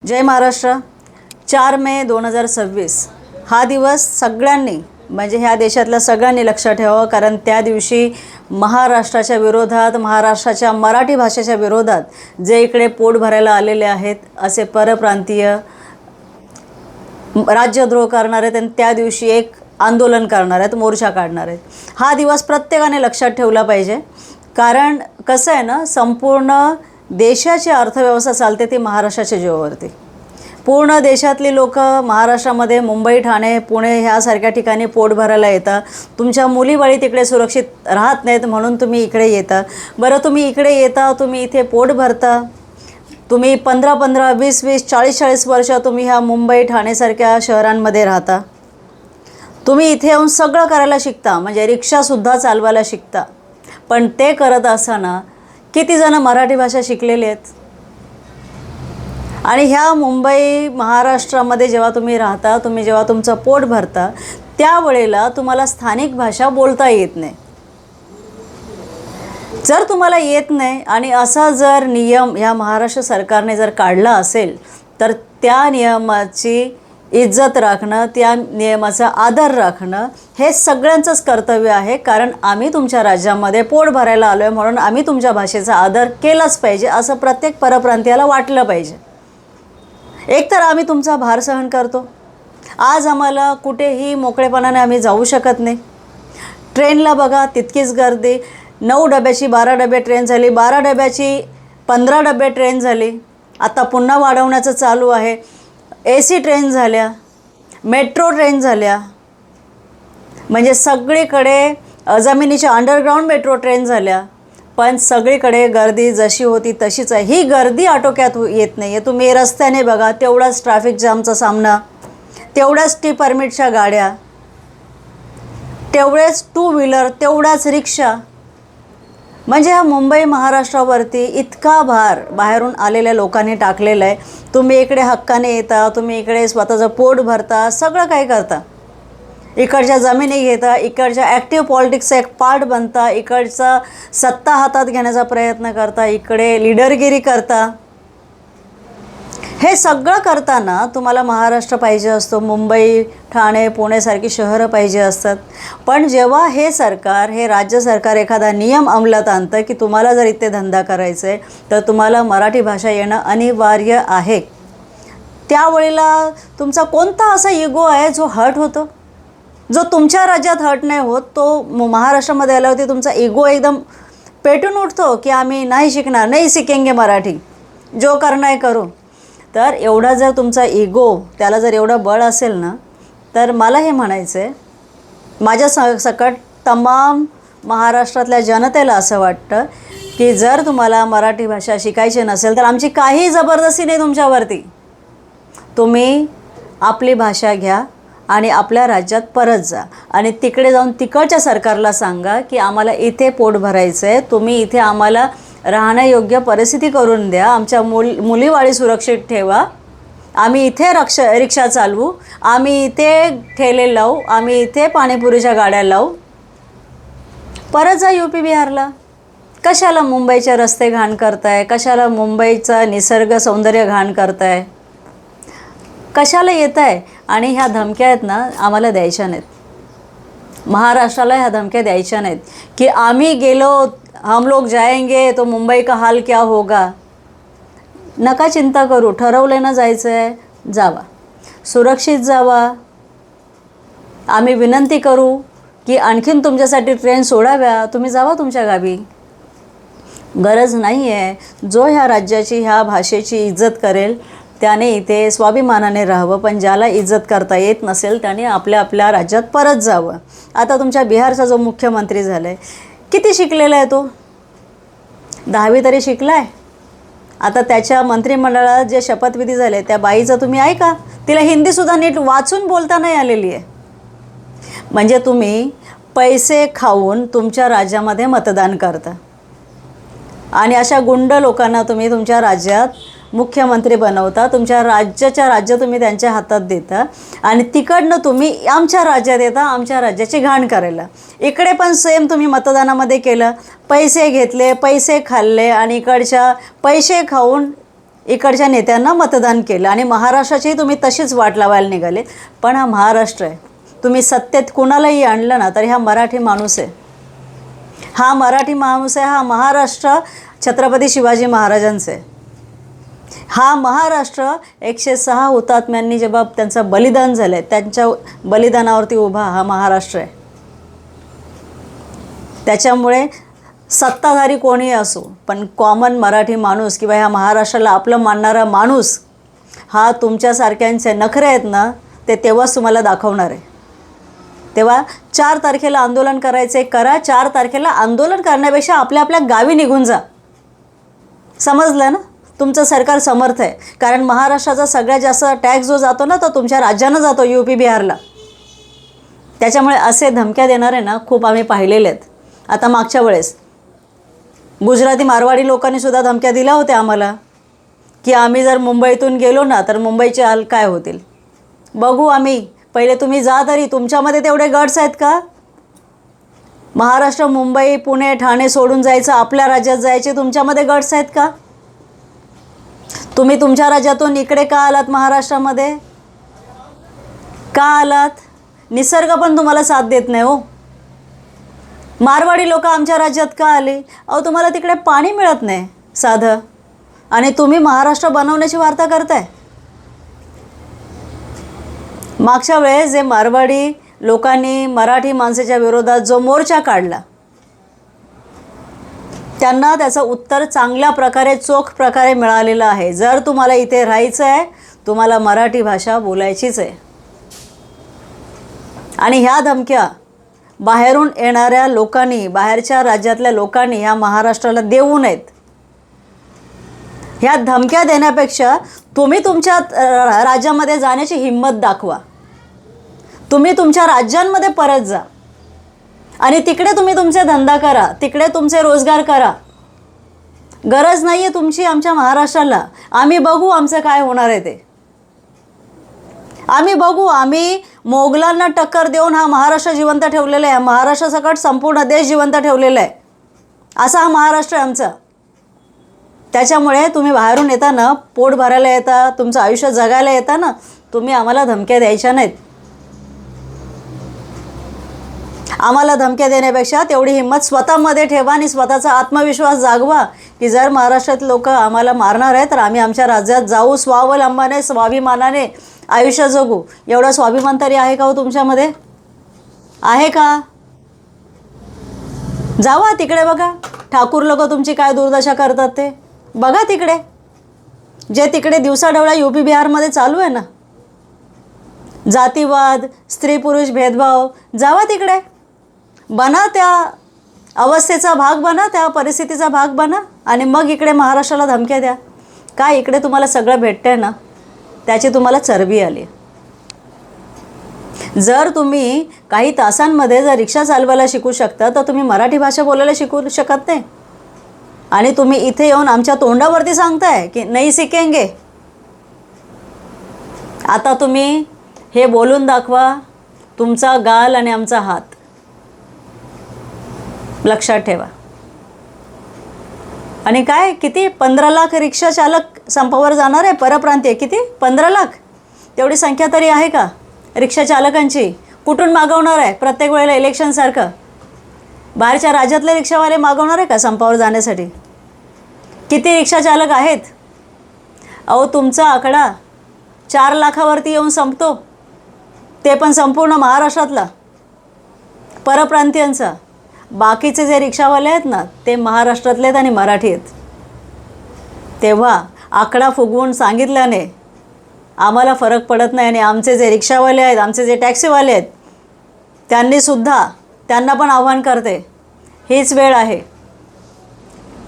जय महाराष्ट्र। 4 मे 2026 हा दिवस सगळ्यांनी म्हणजे ह्या देशातल्या सगळ्यांनी लक्षात ठेवावं, कारण त्या दिवशी महाराष्ट्राच्या विरोधात, महाराष्ट्राच्या मराठी भाषेच्या विरोधात जे इकडे पोट भरायला आलेले आहेत असे परप्रांतीय राज्यद्रोह करणार आहेत आणि त्या दिवशी एक आंदोलन करणार आहेत, मोर्चा काढणार आहेत। हा दिवस प्रत्येकाने लक्षात ठेवला पाहिजे, कारण कसं आहे ना, संपूर्ण देशाची अर्थव्यवस्था चालते ती महाराष्ट्राच्या जीवावरती। पूर्ण देशातली लोक महाराष्ट्रामध्ये मुंबई, ठाणे, पुणे ह्यासारख्या ठिकाणी पोट भरायला येतात। तुमच्या मुलीबाळी तिकडे सुरक्षित राहत नाहीत म्हणून तुम्ही इकडे येता। बरं, तुम्ही इकडे येता, तुम्ही इथे पोट भरता, तुम्ही 15-15, 20-20, 40-40 वर्ष तुम्ही ह्या मुंबई, ठाणेसारख्या शहरांमध्ये राहता। तुम्ही इथे येऊन सगळं करायला शिकता, म्हणजे रिक्षासुद्धा चालवायला शिकता। पण ते करत असताना किती जण मराठी भाषा शिकलेले आहेत? आणि ह्या मुंबई महाराष्ट्रामध्ये जेव्हा तुम्ही राहता, तुम्ही जेव्हा तुमचं पोट भरता, त्यावेळेला तुम्हाला स्थानिक भाषा बोलता येत नाही। जर तुम्हाला येत नाही आणि असा जर नियम ह्या महाराष्ट्र सरकारने जर काढला असेल, तर त्या नियमाची इज्जत राखणं, त्या नियमाचा आदर राखणं हे सगळ्यांचंच कर्तव्य आहे। कारण आम्ही तुमच्या राज्यामध्ये पोट भरायला आलो आहे, म्हणून आम्ही तुमच्या भाषेचा आदर केलाच पाहिजे असं प्रत्येक परप्रांतीयाला वाटलं पाहिजे। एकतर आम्ही तुमचा भार सहन करतो, आज आम्हाला कुठेही मोकळेपणाने आम्ही जाऊ शकत नाही। ट्रेनला बघा तितकीच गर्दी, 9 डब्याची 12 डबे ट्रेन झाली, 12 डब्याची 15 डबे ट्रेन झाली, आता पुन्हा वाढवण्याचं चालू आहे। AC ट्रेन झाल्या, मेट्रो ट्रेन झाल्या, म्हणजे सगळीकडे जमिनीच्या अंडरग्राऊंड मेट्रो ट्रेन झाल्या, पण सगळीकडे गर्दी जशी होती तशीच आहे। ही गर्दी आटोक्यात येत नाही आहे। तुम्ही रस्त्याने बघा, तेवढाच ट्रॅफिक जामचा सामना, तेवढ्याच टी परमिटच्या गाड्या, तेवढेच 2 व्हीलर, तेवढाच रिक्षा, म्हणजे हा मुंबई महाराष्ट्रावरती इतका भार बाहेरून आलेल्या लोकांनी टाकलेला आहे। तुम्ही इकडे हक्काने येता, तुम्ही इकडे स्वतःचं पोट भरता, सगळं काही करता, इकडच्या जमिनी घेता, इकडच्या ॲक्टिव्ह पॉलिटिक्सचा एक पार्ट बनता, इकडचा सत्ता हातात घेण्याचा प्रयत्न करता, इकडे लीडरगिरी करता। हे सगळं करताना तुम्हाला महाराष्ट्र पाहिजे असतो, मुंबई, ठाणे, पुणेसारखी शहरं पाहिजे असतात। पण जेव्हा हे सरकार, हे राज्य सरकार एखादा नियम अंमलात आणतं की तुम्हाला जर इथे धंदा करायचा आहे तर तुम्हाला मराठी भाषा येणं अनिवार्य आहे, त्यावेळेला तुमचा कोणता असा इगो आहे जो हर्ट होतो? जो तुमच्या राज्यात हर्ट नाही होत, तो महाराष्ट्रामध्ये आल्यावरती तुमचा इगो एकदम पेटून उठतो की आम्ही नाही शिकणार, नाही शिकेंगे मराठी, जो करना है करो। तर एवढा जर तुमचा इगो, त्याला जर एवढं बळ असेल ना, तर मला हे म्हणायचं आहे, माझ्या सकट तमाम महाराष्ट्रातल्या जनतेला असं वाटतं की जर तुम्हाला मराठी भाषा शिकायची नसेल तर आमची काही जबरदस्ती नाही तुमच्यावरती। तुम्ही आपली भाषा घ्या आणि आपल्या राज्यात परत जा आणि तिकडे जाऊन तिकडच्या सरकारला सांगा की आम्हाला इथे पोट भरायचं आहे, तुम्ही इथे आम्हाला राहण्यायोग्य परिस्थिती करून द्या, आमच्या मुलीवाळी सुरक्षित ठेवा, आम्ही इथे रिक्षा चालवू, आम्ही इथे ठेले लावू, आम्ही इथे पाणीपुरीच्या गाड्या लावू। परत जा UP बिहारला। कशाला मुंबईचे रस्ते घाण करताय? कशाला मुंबईचा निसर्ग सौंदर्य घाण करताय? कशाला येत आहे? आणि ह्या धमक्या आहेत ना, आम्हाला द्यायच्या नाहीत, महाराष्ट्राला ह्या धमक्या द्यायच्या नाहीत की आम्ही गेलो, हम लोग जाएंगे तो मुंबई का हाल क्या होगा। नका चिंता करू, ठरवलं ना जायचं आहे, जावा, सुरक्षित जावा। आम्ही विनंती करू की आणखीन तुमच्यासाठी ट्रेन सोडाव्या, तुम्ही जावा तुमच्या गावी, गरज नाही आहे। जो ह्या राज्याची, ह्या भाषेची इज्जत करेल त्याने इथे स्वाभिमानाने राहावं, पण ज्याला इज्जत करता येत नसेल त्याने आपल्या आपल्या राज्यात परत जावं। आता तुमच्या बिहारचा जो मुख्यमंत्री झाला आहे, किती शिकलेला आहे तो? 10वी तरी शिकला आहे। आता त्याच्या मंत्रिमंडळात जे शपथविधी झाले त्या बाईचं तुम्ही ऐका, तिला हिंदीसुद्धा नीट वाचून बोलता नाही आलेली आहे। म्हणजे तुम्ही पैसे खाऊन तुमच्या राज्यामध्ये मतदान करता आणि अशा गुंड लोकांना तुम्ही तुमच्या राज्यात मुख्यमंत्री बनवता, तुमच्या राज्य तुम्ही त्यांच्या हातात देता आणि तिकडनं तुम्ही आमच्या राज्यात येता आमच्या राज्याची घाण करायला। इकडे पण सेम तुम्ही मतदानामध्ये केलं, पैसे घेतले, पैसे खाल्ले आणि इकडच्या पैसे खाऊन इकडच्या नेत्यांना मतदान केलं आणि महाराष्ट्राचीही तुम्ही तशीच वाट लावायला निघाले. पण हा महाराष्ट्र आहे. तुम्ही सत्तेत कुणालाही आणलं ना तरी हा मराठी माणूस आहे. हा मराठी माणूस आहे. हा महाराष्ट्र छत्रपती शिवाजी महाराजांचे आहे. हा महाराष्ट्र 106 हुतात्म्यांनी जेव्हा त्यांचं बलिदान झालं त्यांच्या बलिदानावरती उभा हा महाराष्ट्र आहे. त्याच्यामुळे सत्ताधारी कोणी असो पण कॉमन मराठी माणूस किंवा ह्या महाराष्ट्राला आपलं मानणारा माणूस हा तुमच्यासारख्यांचे नखरे आहेत ना ते तेव्हाच तुम्हाला दाखवणार आहे. तेव्हा 4 तारखेला आंदोलन करायचे करा. 4 तारखेला आंदोलन करण्यापेक्षा आपल्या आपल्या गावी निघून जा. समजलं ना? तुमचं सरकार समर्थ आहे. कारण महाराष्ट्राचा सगळ्यात जास्त टॅक्स जो जातो ना तो तुमच्या राज्यानं जातो, UP बिहारला. त्याच्यामुळे असे धमक्या देणारे ना खूप आम्ही पाहिलेले आहेत. आता मागच्या वेळेस गुजराती मारवाडी लोकांनी सुद्धा धमक्या दिल्या होत्या आम्हाला की आम्ही जर मुंबईतून गेलो ना तर मुंबईचे हाल काय होतील. बघू आम्ही. पहिले तुम्ही जा तरी. तुमच्यामध्ये तेवढे गट्स आहेत का? महाराष्ट्र, मुंबई, पुणे, ठाणे सोडून जायचं, आपल्या राज्यात जायचे तुमच्यामध्ये गट्स आहेत का? तुम्ही तुमच्या राज्यातून इकडे का आलात महाराष्ट्रामध्ये? का आलात? निसर्ग पण तुम्हाला साथ देत नाही हो. मारवाडी लोक आमच्या राज्यात का आले? अहो तुम्हाला तिकडे पाणी मिळत नाही साधं आणि तुम्ही महाराष्ट्र बनवण्याची वार्ता करताय. मागच्या वेळेस जे मारवाडी लोकांनी मराठी माणसाच्या विरोधात जो मोर्चा काढला त्यांना त्याचं उत्तर चांगल्या प्रकारे चोख प्रकारे मिळालेलं आहे. जर तुम्हाला इथे राहायचं आहे तुम्हाला मराठी भाषा बोलायचीच आहे. आणि ह्या धमक्या बाहेरून येणाऱ्या लोकांनी, बाहेरच्या राज्यातल्या लोकांनी ह्या महाराष्ट्राला देऊ नयेत. ह्या धमक्या देण्यापेक्षा तुम्ही तुमच्या राज्यामध्ये जाण्याची हिंमत दाखवा. तुम्ही तुमच्या राज्यांमध्ये परत जा आणि तिकडे तुम्ही तुमचे धंदा करा, तिकडे तुमचे रोजगार करा. गरज नाही आहे तुमची आमच्या महाराष्ट्राला. आम्ही बघू आमचं काय होणार आहे ते. आम्ही बघू. आम्ही मोगलांना टक्कर देऊन हा महाराष्ट्र जिवंत ठेवलेला आहे. महाराष्ट्रासकट संपूर्ण देश जिवंत ठेवलेला आहे. असा हा महाराष्ट्र आहे आमचा. त्याच्यामुळे तुम्ही बाहेरून येताना, पोट भरायला येता, तुमचं आयुष्य जगायला येताना तुम्ही आम्हाला धमक्या द्यायच्या नाहीत. आम्हाला धमक्या देण्यापेक्षा तेवढी हिंमत स्वतःमध्ये ठेवा आणि स्वतःचा आत्मविश्वास जागवा की जर महाराष्ट्रात लोक आम्हाला मारणार आहे तर आम्ही आमच्या राज्यात जाऊ, स्वावलंबनाने, स्वाभिमानाने आयुष्य जगू. एवढा स्वाभिमान तरी आहे का हो तुमच्यामध्ये? आहे का? जावा तिकडे. बघा ठाकूर लोक तुमची काय दुर्दशा करतात ते बघा तिकडे. जे तिकडे दिवसाढवळा UP बिहारमध्ये चालू आहे ना, जातीवाद, स्त्री पुरुष भेदभाव, जावा तिकडे. बना त्या अवस्थेचा भाग बना, त्या परिस्थितीचा भाग बना आणि मग इकडे महाराष्ट्राला धमक्या द्या. काय इकडे तुम्हाला सगळं भेटतंय ना त्याची तुम्हाला चरबी आली. जर तुम्ही काही तासांमध्ये जर रिक्षा चालवायला शिकू शकता तर तुम्ही मराठी भाषा बोलायला शिकू शकत नाही. आणि तुम्ही इथे येऊन आमच्या तोंडावरती सांगताय की नाही शिकेंगे. आता तुम्ही हे बोलून दाखवा. तुमचा गाल आणि आमचा हात लक्षात ठेवा. आणि काय किती 15 लाख रिक्षा चालक संपावर जाणार आहे परप्रांतीय. किती? 15 लाख. तेवढी संख्या तरी आहे का रिक्षा चालकांची? कुठून मागवणार आहे? प्रत्येक वेळेला इलेक्शनसारखं बाहेरच्या राज्यातले रिक्षावाले मागवणार आहे का संपावर जाण्यासाठी? किती रिक्षा चालक आहेत? अहो तुमचा आकडा 4 लाखावरती येऊन संपतो. ते पण संपूर्ण महाराष्ट्रातला परप्रांतीयांचा. बाकीचे जे रिक्षावाले आहेत ना ते महाराष्ट्रातले आहेत आणि मराठी आहेत. तेव्हा आकडा फुगवून सांगितल्याने आम्हाला फरक पडत नाही. आणि आमचे जे रिक्षावाले आहेत, आमचे जे टॅक्सीवाले आहेत त्यांना पण आव्हान करते, हीच वेळ आहे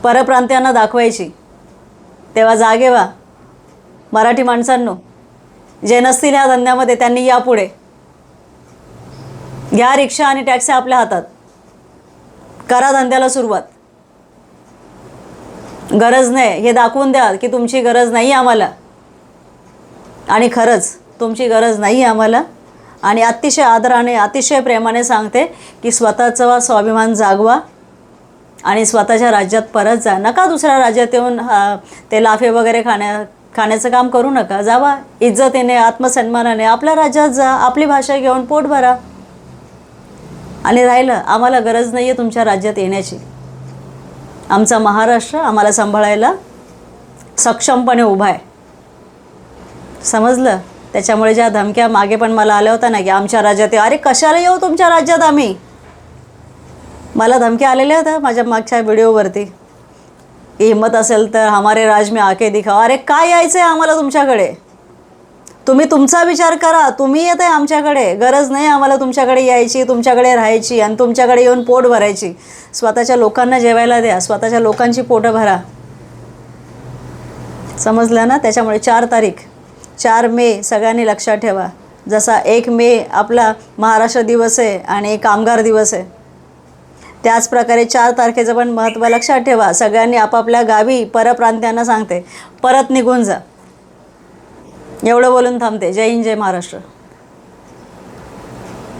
परप्रांतीयांना दाखवायची. तेव्हा जागे व्हा मराठी माणसांनो. जे नसतील ह्या धंद्यामध्ये त्यांनी यापुढे घ्या रिक्षा आणि टॅक्सी आपल्या हातात. करा धंद्याला सुरुवात. गरज नाही हे दाखवून द्या की तुमची गरज नाही आम्हाला. आणि खरंच तुमची गरज नाही आम्हाला. आणि अतिशय आदराने, अतिशय प्रेमाने सांगते की स्वतःचा स्वाभिमान जागवा. आणि स्वतःच्या राज्यात परत जा. नका दुसऱ्या राज्यात येऊन ते लाफे वगैरे खाण्याचं काम करू नका. जावा इज्जतीने, आत्मसन्मानाने आपल्या राज्यात जा, आपली भाषा घेऊन पोट भरा. आणि राहिलं, आम्हाला गरज नाही आहे तुमच्या राज्यात येण्याची. आमचा महाराष्ट्र आम्हाला सांभाळायला सक्षमपणे उभा आहे. समजलं? त्याच्यामुळे ज्या धमक्या मागे पण मला आल्या होत्या ना की आमच्या राज्यात अरे कशाला येऊ तुमच्या राज्यात आम्ही, मला धमक्या आलेल्या होत्या माझ्या मागच्या व्हिडिओवरती. हिम्मत असेल तर हमारे राज में आके दिखाओ. अरे काय यायचं आहे आम्हाला तुमच्याकडे? तुम्ही तुमचा विचार करा. तुम्ही येत आहे आमच्याकडे, गरज नाही आम्हाला तुमच्याकडे यायची, तुमच्याकडे राहायची आणि तुमच्याकडे येऊन पोट भरायची. स्वतःच्या लोकांना जेवायला द्या, स्वतःच्या लोकांची पोटं भरा. समजलं ना? त्याच्यामुळे 4 तारीख 4 मे सगळ्यांनी लक्षात ठेवा. जसा 1 मे आपला महाराष्ट्र दिवस आहे आणि कामगार दिवस आहे, त्याचप्रकारे 4 तारखेचं पण महत्त्व लक्षात ठेवा. सगळ्यांनी आपापल्या गावी, परप्रांत्यांना सांगते, परत निघून जा. एवढं बोलून थांबते. जय हिंद, जय महाराष्ट्र.